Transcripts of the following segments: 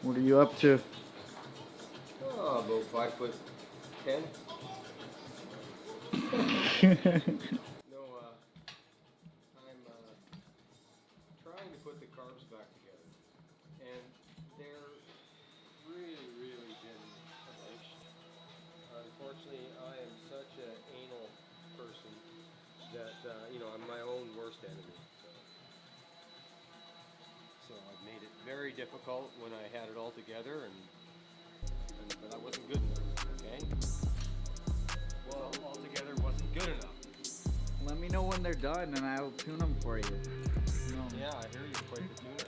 What are you up to? Oh, about 5'10". No, I'm trying to put the carbs back together, and they're really been a bitch. Unfortunately, I am such an anal person that I'm my own worst enemy. So I've made it very difficult when I had it all together, but I wasn't good enough. Okay. Well, altogether wasn't good enough. Let me know when they're done and I'll tune them for you. No. Yeah, I hear you're quite the tuner.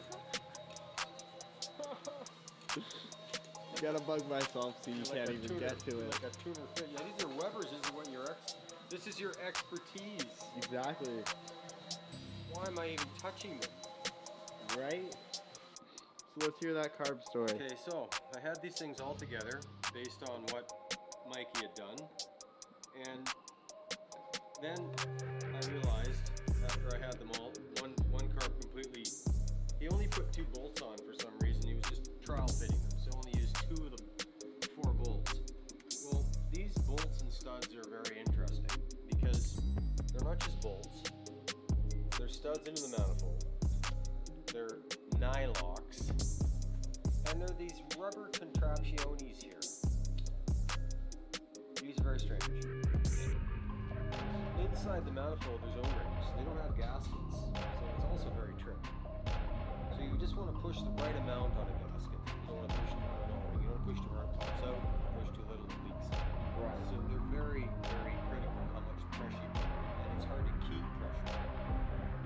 I gotta bug myself so you can't even tuner, get to it. Like a tuner fit. Yeah, these are Webers. This is your expertise. Exactly. Why am I even touching them? Right? So let's hear that carb story. Okay, so I had these things all together based on what Mikey had done, and then I realized after I had them all, one carb completely. He only put 2 bolts on for some reason. He was just trial fitting them, so only used 2 of the 4 bolts. Well, these bolts and studs are very interesting because they're not just bolts. They're studs into the manifold. They're nylocks, and they're these rubber contraptiones here. These are very strange. Inside the manifold there's O-rings. They don't have gaskets, so it's also very tricky. So you just want to push the right amount on a gasket. You don't want to push too hard. You don't push too hard, it pops out. Push too little, it leaks. Right. So they're very critical how much pressure you put on, and it's hard to keep pressure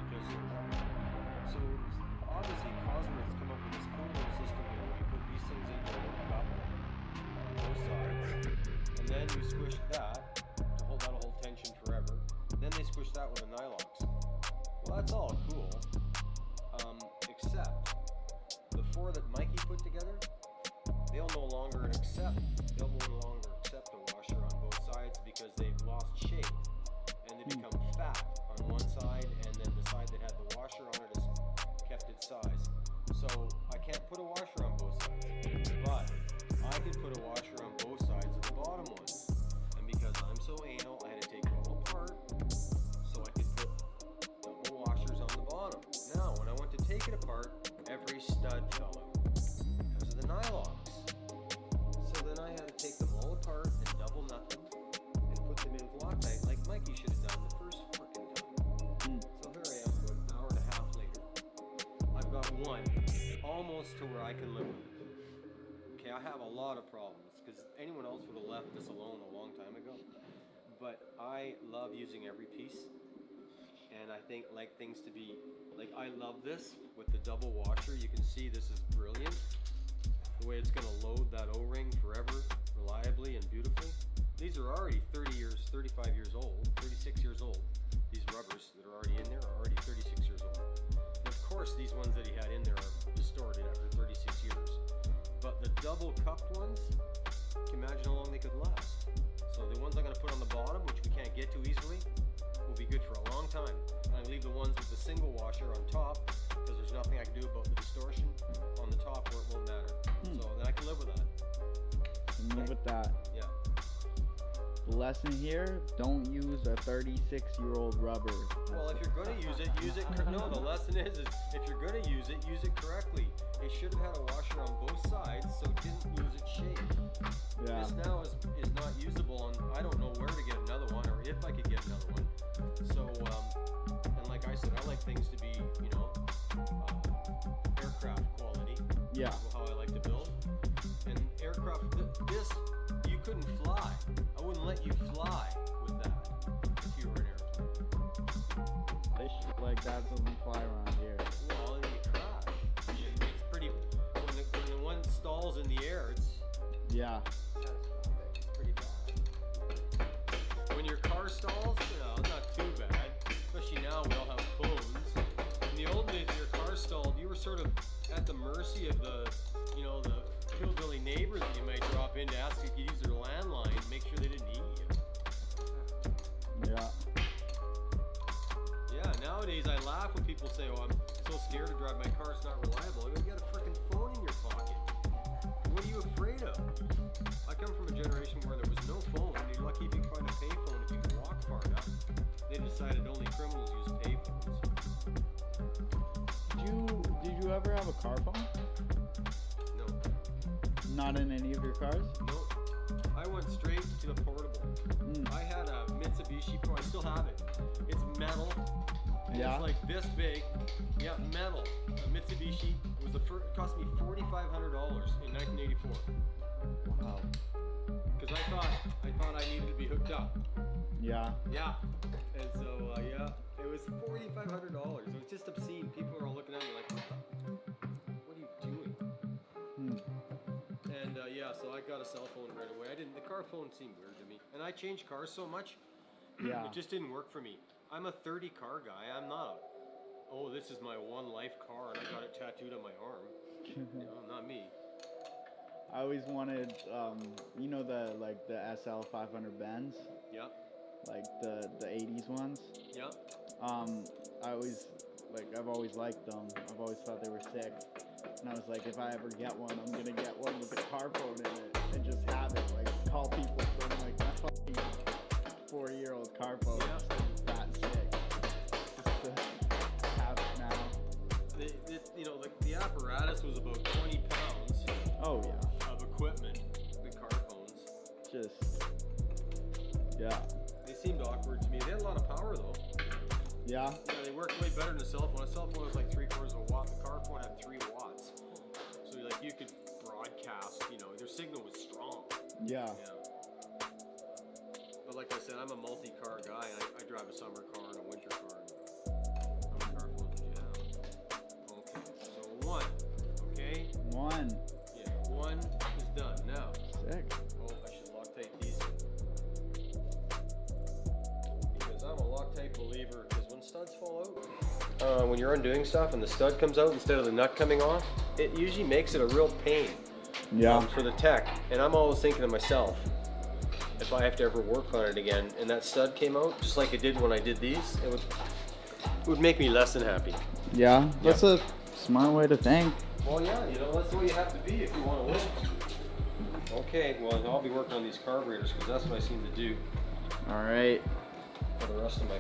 because they're rubber. So obviously Cosworth's come up with this cool little system here where you put these things into a little cup on both sides, and then you squish that to hold that'll hold tension forever. Then they squish that with the nylox. Well, that's all cool, except the 4 that Mikey put together, they'll no longer accept a washer on both sides because they've lost shape and they become fat on one side, and then the side that had the washer on it has kept its size. So I can't put a washer on both sides, but I can put a washer on both sides of the bottom one. And because I'm so anal, I had to take it all apart so I could put double washers on the bottom. Now, when I went to take it apart, every stud fell out because of the nylocks. So then I had to take them all apart and double nut them and put them in Loctite like Mikey should have done the first frickin' time. So here I am, about an hour and a half later. I've got one almost to where I can live with it. Okay, I have a lot of problems because anyone else would have left this alone a long time ago. But I love using every piece, and I like things to be like, I love this with the double washer. You can see this is brilliant. The way it's going to load that O-ring forever, reliably and beautifully. These are already 30 years, 35 years old, 36 years old. These rubbers that are already in there are already 36 years old. And of course, these ones that he had in there are distorted after 36 years. But the double cupped ones, you can imagine how long they could last. So the ones I'm going to put on the bottom, which we can't get to easily, will be good for a long time. And I leave the ones with the single washer on top because there's nothing I can do about the distortion on the top where it won't matter. So then I can live with that. Live with that. Yeah. The lesson here, don't use a 36-year-old rubber. Well, if you're going to use it, no, the lesson is if you're going to use it correctly. It should have had a washer on both sides so it didn't lose its shape. Yeah. This now is not usable, and I don't know where to get another one or if I could get another one. So, and like I said, I like things to be, aircraft quality. Yeah. That's how I like to build. And aircraft, this, you couldn't fly. I wouldn't let you fly with that if you were an airplane. Shit like that doesn't fly around here. Well, then you crash. It's pretty, when the one stalls in the air, it's pretty bad. When your car stalls, not too bad. Especially now we all have phones. In the old days, when your car stalled, you were sort of at the mercy of the hillbilly neighbors that you might drop in to ask if you could use their landline to make sure they didn't eat you. Yeah. Yeah, nowadays I laugh when people say, oh, I'm so scared to drive my car, it's not reliable. You got a freaking phone in your pocket. criminals use payphones. Did you ever have a car phone? No. Not in any of your cars? Nope. I went straight to the portable. I had a Mitsubishi Pro. I still have it. It's metal. And Yeah. It's like this big. Yeah, metal. A Mitsubishi. It was the first. It cost me $4,500 in 1984. Wow. Because I thought I needed to be hooked up. Yeah. Yeah. And so yeah, it was $4,500. It was just obscene. People are all looking at me like, what are you doing? And yeah, so I got a cell phone right away. The car phone seemed weird to me. And I changed cars so much, Yeah. it just didn't work for me. I'm a 30 car guy. I'm not this is my one life car and I got it tattooed on my arm. Not me. I always wanted, you know, the SL 500 Benz, Yeah. like the 80s ones. Yeah. I've always liked them. I've always thought they were sick. And I was like, if I ever get one, I'm gonna get one with a car phone in it and just have it, like call people from like my fucking 40-year-old car phone. Yeah. Just that sick. Just to have it now. The apparatus was about 20 pounds Oh yeah. of equipment, the car phones. Just yeah. They seemed awkward to me. They had a lot of power though. Yeah. Yeah, they worked way better than a cell phone. A cell phone was like 3/4 of a watt. The car phone had 3 watts. So you could broadcast, their signal was strong. Yeah. Yeah. But like I said, I'm a multi-car guy. I drive a summer car and a winter car. How many car phones did you have? Okay, so 1. Okay? 1. Yeah, 1 is done. Now, Sick. I should Loctite these because I'm a Loctite believer. Because when studs fall out, when you're undoing stuff and the stud comes out instead of the nut coming off, it usually makes it a real pain. Yeah. For the tech. And I'm always thinking to myself, if I have to ever work on it again, and that stud came out just like it did when I did these, it would make me less than happy. Yeah. That's a smart way to think. Well, yeah, that's the way you have to be if you want to win. Okay, well, I'll be working on these carburetors because that's what I seem to do All right. for the rest of my